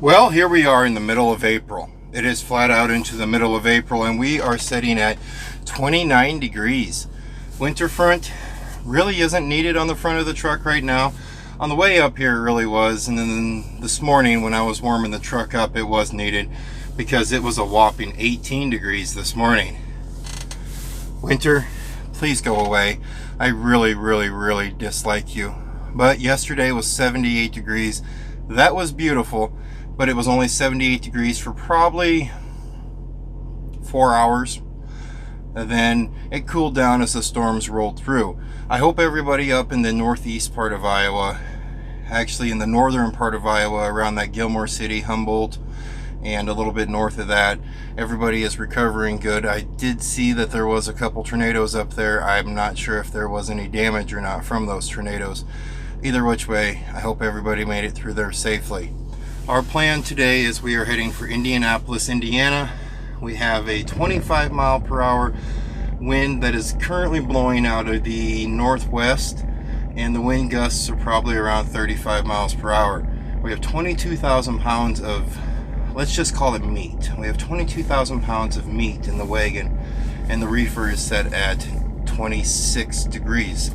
Well, here we are in the middle of April. It is flat out into the middle of April, and we are sitting at 29 degrees. Winter front really isn't needed on the front of the truck right now. On the way up here it really was, and then this morning when I was warming the truck up, it was needed because it was a whopping 18 degrees this morning. Winter, please go away. I really dislike you. But yesterday was 78 degrees. That was beautiful, but it was only 78 degrees for probably 4 hours. And then it cooled down as the storms rolled through. I hope everybody up in the northeast part of Iowa, actually in the northern part of Iowa, around that Gilmore City, Humboldt, and a little bit north of that, everybody is recovering good. I did see that there was a couple tornadoes up there. I'm not sure if there was any damage or not from those tornadoes. Either which way, I hope everybody made it through there safely. Our plan today is we are heading for Indianapolis, Indiana. We have a 25 mile per hour wind that is currently blowing out of the northwest, and the wind gusts are probably around 35 miles per hour. We have 22,000 pounds of, let's just call it meat. We have 22,000 pounds of meat in the wagon, and the reefer is set at 26 degrees.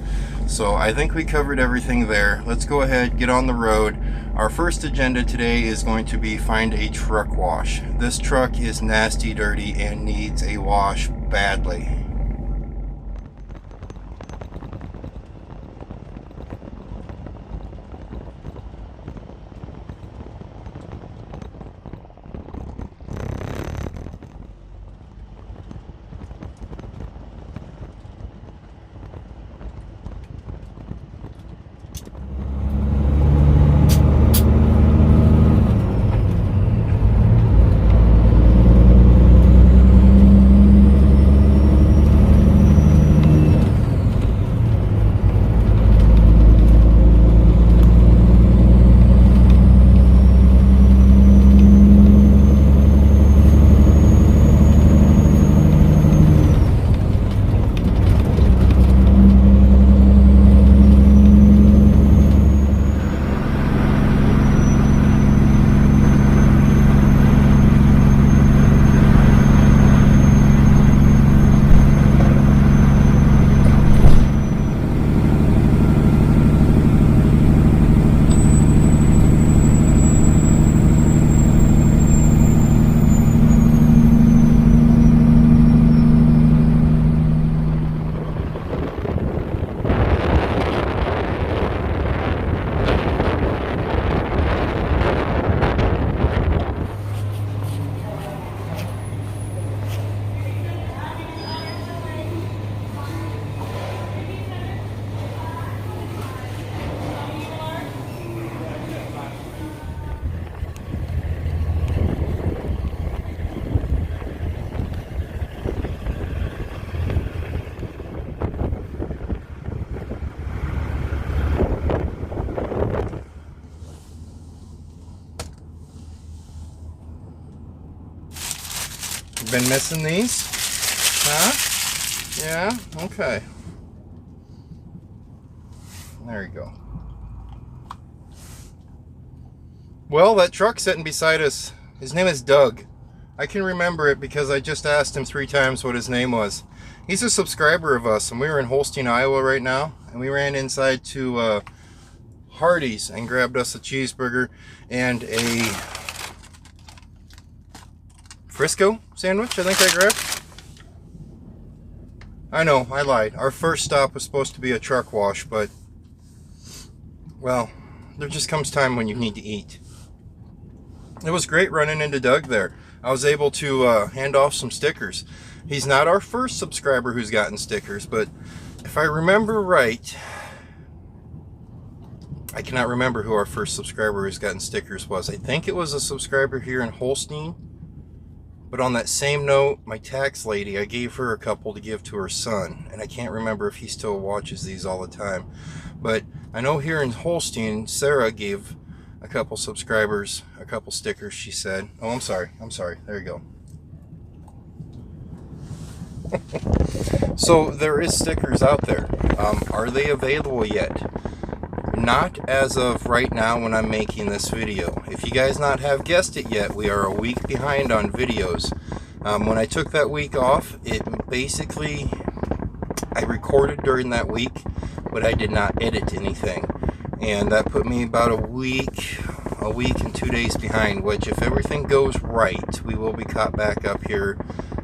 So I think we covered everything there. Let's go ahead, get on the road. Our first agenda today is going to be find a truck wash. This truck is nasty dirty and needs a wash badly. Been missing these? Huh? Yeah? Okay. There you go. Well, that truck sitting beside us, his name is Doug. I can remember it because I just asked him 3 times what his name was. He's a subscriber of us, and we were in Holstein, Iowa right now, and we ran inside to Hardee's and grabbed us a cheeseburger and a Frisco sandwich, I think I grabbed. I know, I lied. Our first stop was supposed to be a truck wash, but, well, there just comes time when you need to eat. It was great running into Doug there. I was able to hand off some stickers. He's not our first subscriber who's gotten stickers, but if I remember right, I cannot remember who our first subscriber who's gotten stickers was. I think it was a subscriber here in Holstein. But on that same note, my tax lady, I gave her a couple to give to her son. And I can't remember if he still watches these all the time. But I know here in Holstein, Sarah gave a couple subscribers a couple stickers, she said. Oh, I'm sorry. There you go. So there is stickers out there. Are they available yet? Not as of right now when I'm making this video. If you guys not have guessed it yet, we are a week behind on videos. When I took that week off, it basically, I recorded during that week, but I did not edit anything. And that put me about a week and 2 days behind, which if everything goes right, we will be caught back up here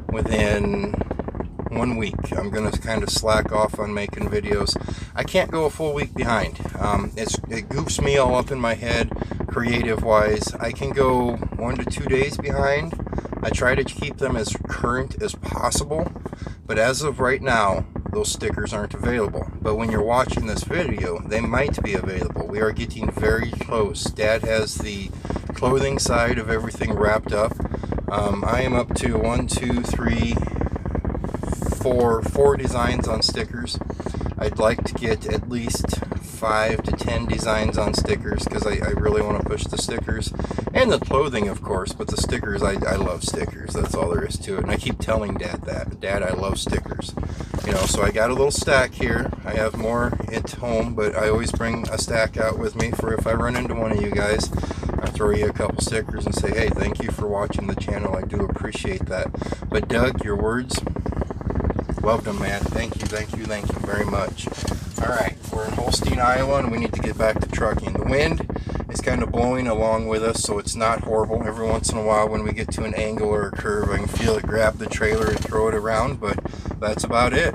within 1 week. I'm going to kind of slack off on making videos. I can't go a full week behind. It goofs me all up in my head, creative wise. I can go 1 to 2 days behind. I try to keep them as current as possible, but as of right now, those stickers aren't available. But when you're watching this video, they might be available. We are getting very close. Dad has the clothing side of everything wrapped up. I am up to 4 designs on stickers. I'd like to get at least 5 to 10 designs on stickers because I really want to push the stickers and the clothing, of course, but the stickers, I love stickers. That's all there is to it. And I keep telling Dad that. Dad, I love stickers. You know, so I got a little stack here. I have more at home, but I always bring a stack out with me for if I run into one of you guys. I throw you a couple stickers and say, hey, thank you for watching the channel. I do appreciate that. But Doug, your words, loved them, man. Thank you very much. All right, we're in Holstein, Iowa, and we need to get back to trucking. The wind is kind of blowing along with us, so it's not horrible. Every once in a while when we get to an angle or a curve, I can feel it grab the trailer and throw it around, but that's about it.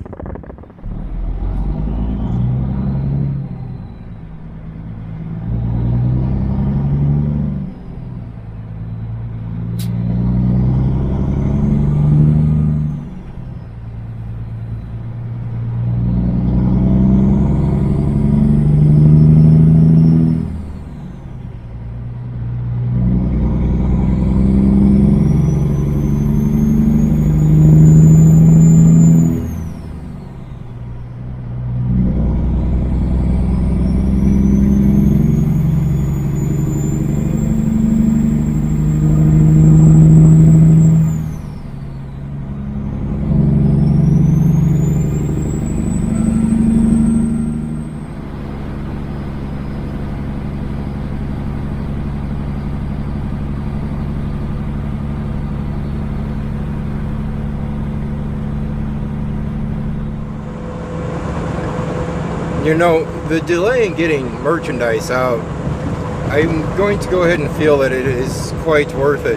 You know, the delay in getting merchandise out, I'm going to go ahead and feel that it is quite worth it.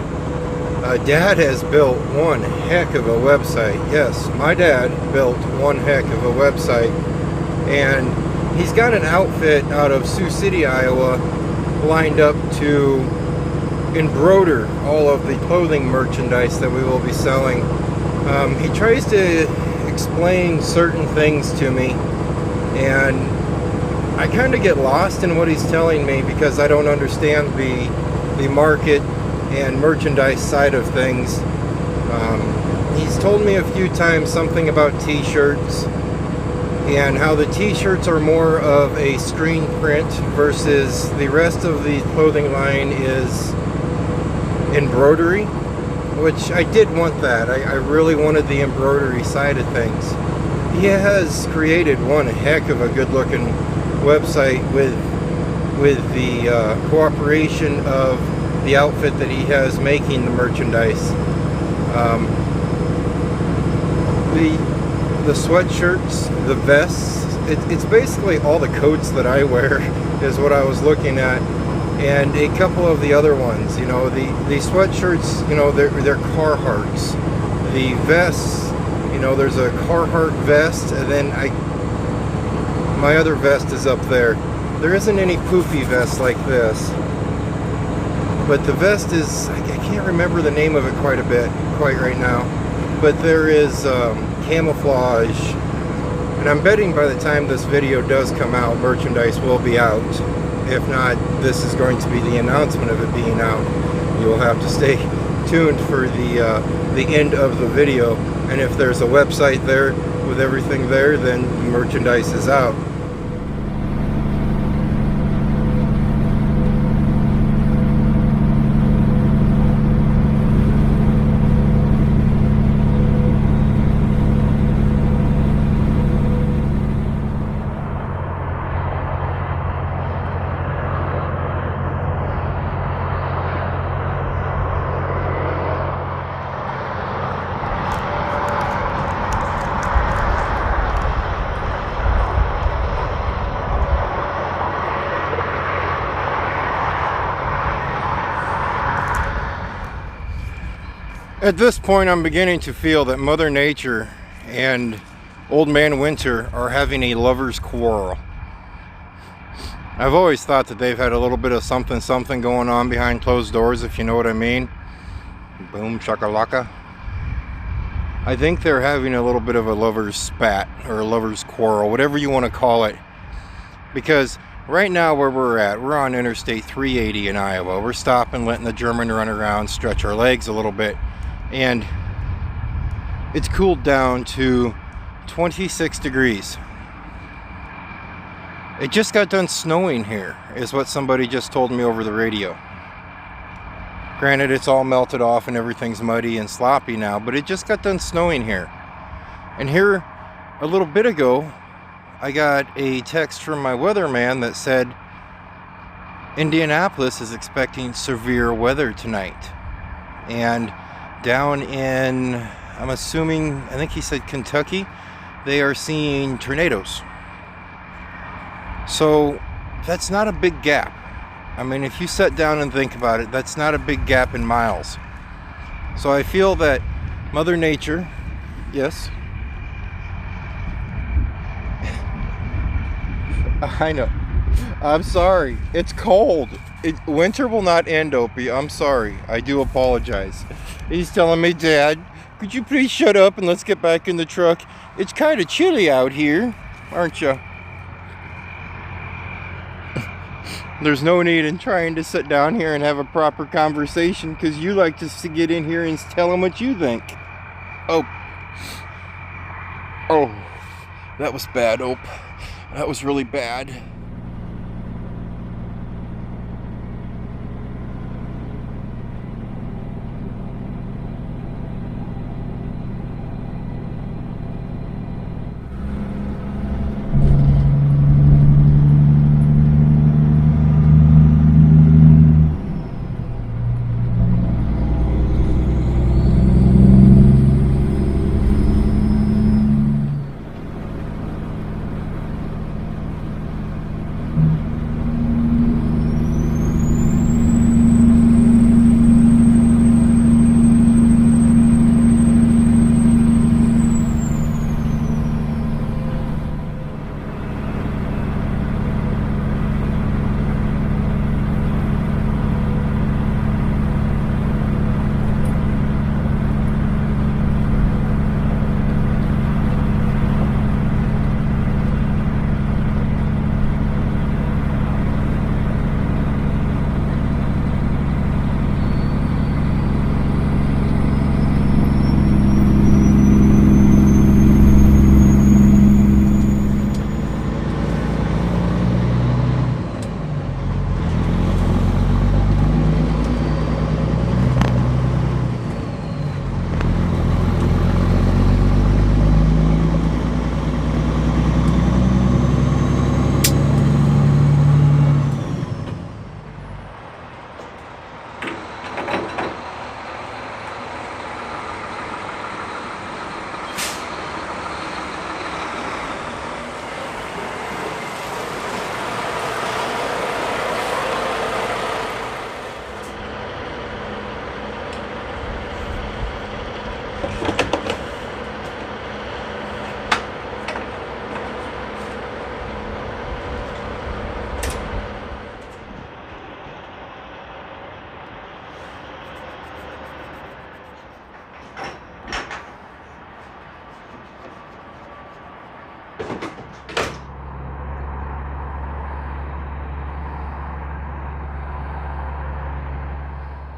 Dad has built one heck of a website. Yes, my dad built one heck of a website. And he's got an outfit out of Sioux City, Iowa, lined up to embroider all of the clothing merchandise that we will be selling. He tries to explain certain things to me, and I kind of get lost in what he's telling me because I don't understand the market and merchandise side of things. He's told me a few times something about t-shirts and how the t-shirts are more of a screen print versus the rest of the clothing line is embroidery, which I did want that. I really wanted the embroidery side of things. He has created one heck of a good looking website with the cooperation of the outfit that he has making the merchandise. The sweatshirts, the vests, it's basically all the coats that I wear is what I was looking at, and a couple of the other ones. You know, the sweatshirts, you know, they're Carhartts. The vests, you know, there's a Carhartt vest, and then my other vest is up there. There isn't any poofy vest like this, but the vest is, I can't remember the name of it quite right now, but there is camouflage, and I'm betting by the time this video does come out, merchandise will be out. If not, this is going to be the announcement of it being out. You will have to stay tuned for the end of the video, and if there's a website there with everything there, then the merchandise is out. At this point, I'm beginning to feel that Mother Nature and Old Man Winter are having a lover's quarrel. I've always thought that they've had a little bit of something going on behind closed doors, if you know what I mean. Boom shakalaka. I think they're having a little bit of a lover's spat or a lover's quarrel, whatever you want to call it. Because right now where we're at, we're on Interstate 380 in Iowa. We're stopping, letting the German run around, stretch our legs a little bit. And it's cooled down to 26 degrees. It just got done snowing here, is what somebody just told me over the radio. Granted, it's all melted off and everything's muddy and sloppy now, but it just got done snowing here. And here, a little bit ago, I got a text from my weatherman that said Indianapolis is expecting severe weather tonight. And down in, I'm assuming, I think he said Kentucky, they are seeing tornadoes. So that's not a big gap. I mean, if you sit down and think about it, that's not a big gap in miles. So I feel that Mother Nature, yes. I know. I'm sorry. It's cold. Winter will not end, Opie. I'm sorry. I do apologize. He's telling me, Dad, could you please shut up and let's get back in the truck? It's kind of chilly out here, aren't you? There's no need in trying to sit down here and have a proper conversation because you like to get in here and tell them what you think. Oh, that was bad, Ope. That was really bad.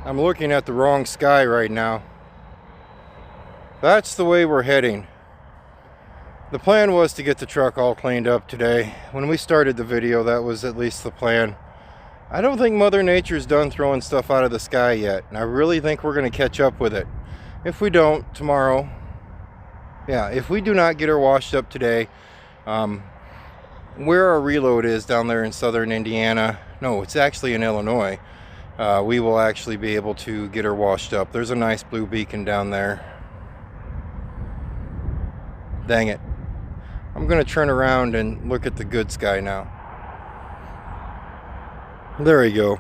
I'm looking at the wrong sky right now. That's the way we're heading. The plan was to get the truck all cleaned up today. When we started the video, that was at least the plan. I don't think Mother Nature's done throwing stuff out of the sky yet, and I really think we're going to catch up with it. If we don't, tomorrow, if we do not get her washed up today, where our reload is down there in southern Indiana, no, it's actually in Illinois, we will actually be able to get her washed up. There's a nice blue beacon down there. Dang it. I'm going to turn around and look at the good sky now. There we go.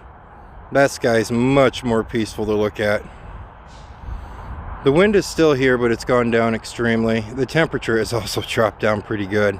That sky's much more peaceful to look at. The wind is still here, but it's gone down extremely. The temperature has also dropped down pretty good.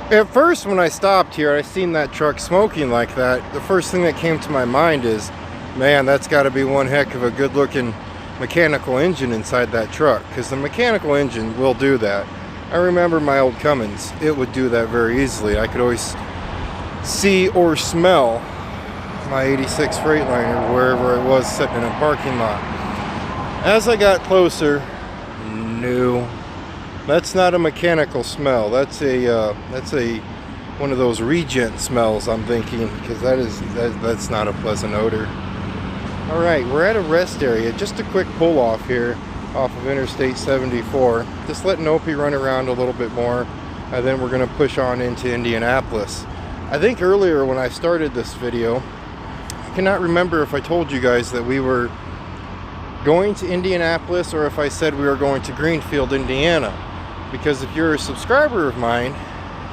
At first, when I stopped here, I seen that truck smoking like that. The first thing that came to my mind is, man, that's got to be one heck of a good-looking mechanical engine inside that truck, because the mechanical engine will do that. I remember my old Cummins. It would do that very easily. I could always see or smell my 86 Freightliner wherever I was sitting in a parking lot. As I got closer, no. That's not a mechanical smell. That's a one of those regent smells, I'm thinking, because that's not a pleasant odor. All right, we're at a rest area. Just a quick pull off here off of Interstate 74. Just letting Opie run around a little bit more, and then we're going to push on into Indianapolis. I think earlier when I started this video, I cannot remember if I told you guys that we were going to Indianapolis or if I said we were going to Greenfield, Indiana. Because if you're a subscriber of mine,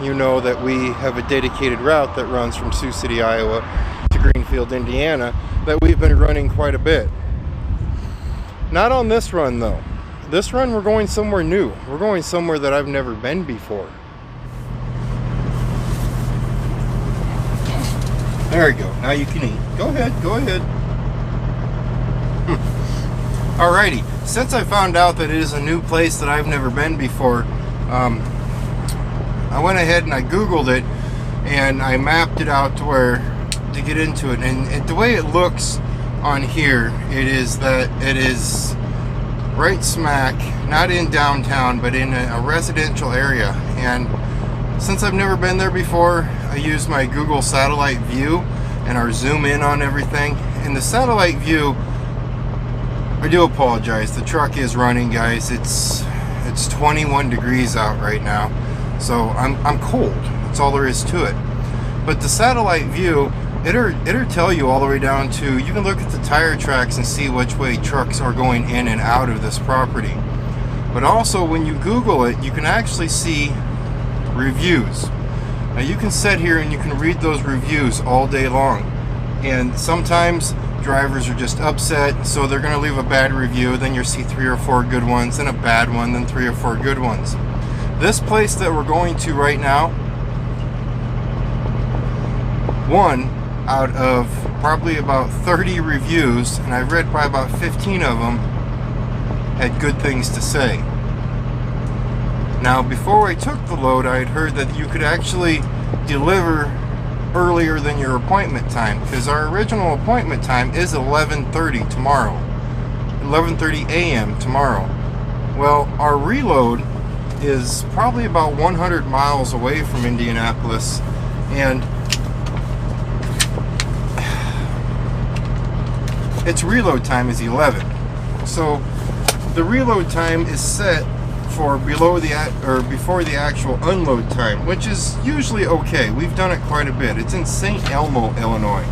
you know that we have a dedicated route that runs from Sioux City, Iowa to Greenfield, Indiana, that we've been running quite a bit. Not on this run though. This run we're going somewhere new. We're going somewhere that I've never been before. There you go. Now you can eat. Go ahead, go ahead. Alrighty, since I found out that it is a new place that I've never been before, I went ahead and I Googled it and I mapped it out to get into it. And the way it looks on here, it is right smack, not in downtown, but in a residential area. And since I've never been there before, I used my Google satellite view and our zoom in on everything. In the satellite view, I do apologize, the truck is running, guys. It's 21 degrees out right now, so I'm cold. That's all there is to it. But the satellite view, it'll tell you all the way down to, you can look at the tire tracks and see which way trucks are going in and out of this property. But also when you Google it, you can actually see reviews. Now you can sit here and you can read those reviews all day long, and sometimes drivers are just upset, so they're going to leave a bad review. Then you'll see 3 or 4 good ones, then a bad one, then 3 or 4 good ones. This place that we're going to right now, 1 out of probably about 30 reviews, and I've read probably about 15 of them, had good things to say. Now before I took the load, I had heard that you could actually deliver earlier than your appointment time, because our original appointment time is 11:30 tomorrow, 11:30 a.m. tomorrow. Well, our reload is probably about 100 miles away from Indianapolis, and its reload time is 11. So the reload time is set for before the actual unload time, which is usually okay. We've done it quite a bit. It's in St. Elmo, Illinois.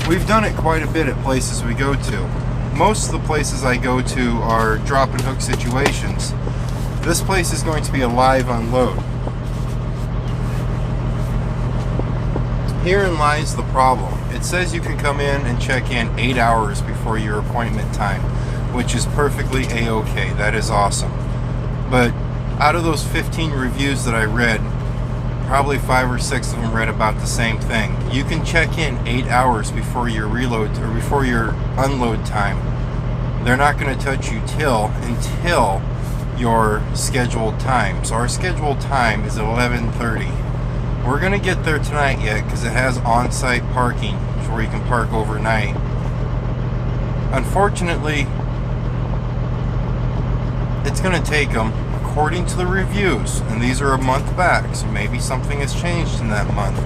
We've done it quite a bit at places we go to. Most of the places I go to are drop and hook situations. This place is going to be a live unload. Herein lies the problem. It says you can come in and check in 8 hours before your appointment time, which is perfectly a-okay. That is awesome. But out of those 15 reviews that I read, probably 5 or 6 of them read about the same thing. You can check in 8 hours before your reload or before your unload time. They're not going to touch you until your scheduled time. So our scheduled time is 11:30. We're going to get there tonight yet because it has on-site parking where you can park overnight. Unfortunately, it's going to take them, according to the reviews, and these are a month back, so maybe something has changed in that month,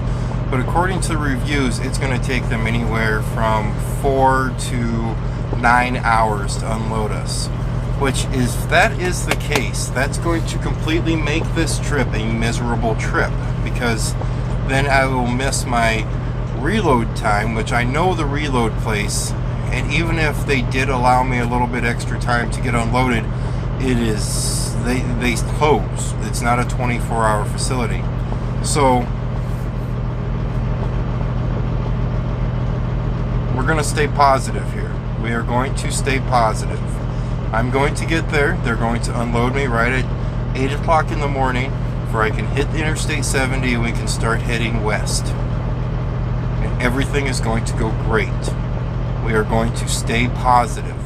but according to the reviews, it's going to take them anywhere from 4 to 9 hours to unload us. Which is, if that is the case, that's going to completely make this trip a miserable trip, because then I will miss my reload time, which I know the reload place, and even if they did allow me a little bit extra time to get unloaded, it is, they close. It's not a 24-hour facility. So we're going to stay positive here. We are going to stay positive. I'm going to get there. They're going to unload me right at 8 o'clock in the morning, where I can hit the Interstate 70 and we can start heading west. And everything is going to go great. We are going to stay positive.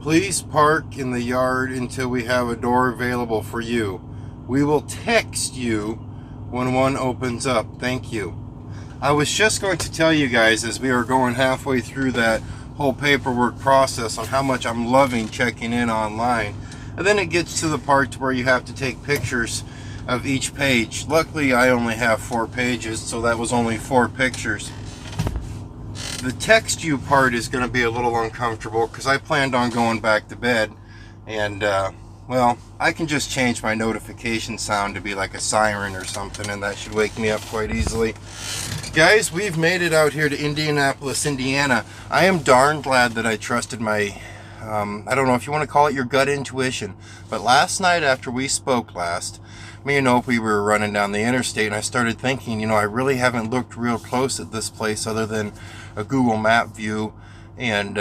Please park in the yard until we have a door available for you. We will text you when one opens up. Thank you. I was just going to tell you guys, as we are going halfway through that whole paperwork process, on how much I'm loving checking in online. And then it gets to the part where you have to take pictures of each page. Luckily, I only have 4 pages, so that was only 4 pictures. The text you part is going to be a little uncomfortable because I planned on going back to bed, and well, I can just change my notification sound to be like a siren or something, and that should wake me up quite easily. Guys, we've made it out here to Indianapolis, Indiana. I am darn glad that I trusted my I don't know if you want to call it your gut intuition, but last night after we spoke last, me and Opie were running down the interstate, and I started thinking, you know, I really haven't looked real close at this place other than a Google map view, and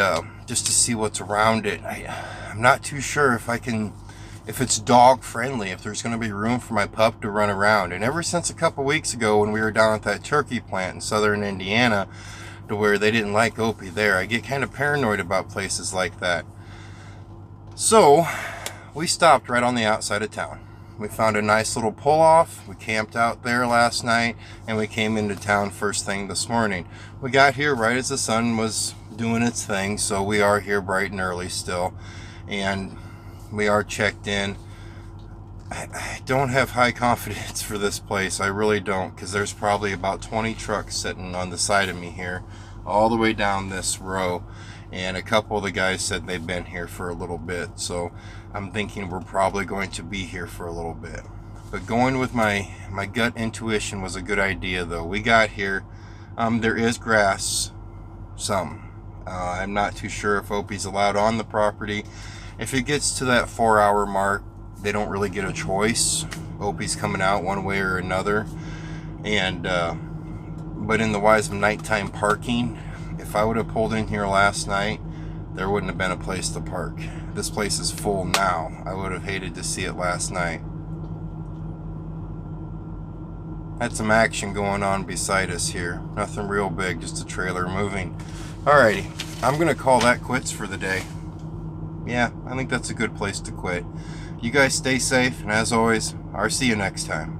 just to see what's around it. I'm not too sure if it's dog friendly, if there's going to be room for my pup to run around. And ever since a couple weeks ago when we were down at that turkey plant in southern Indiana, to where they didn't like Opie there, I get kind of paranoid about places like that. So we stopped right on the outside of town. We found a nice little pull-off. We camped out there last night, and we came into town first thing this morning. We got here right as the sun was doing its thing, so we are here bright and early still, and we are checked in. I don't have high confidence for this place. I really don't, because there's probably about 20 trucks sitting on the side of me here, all the way down this row, and a couple of the guys said they've been here for a little bit, so I'm thinking we're probably going to be here for a little bit. But going with my gut intuition was a good idea, though. We got here. There is grass, some. I'm not too sure if Opie's allowed on the property. If it gets to that 4-hour mark, they don't really get a choice. Opie's coming out one way or another. And but in the wise of nighttime parking, if I would have pulled in here last night, there wouldn't have been a place to park. This place is full now. I would have hated to see it last night. Had some action going on beside us here. Nothing real big, just a trailer moving. Alrighty, I'm gonna call that quits for the day. Yeah, I think that's a good place to quit. You guys stay safe, and as always, I'll see you next time.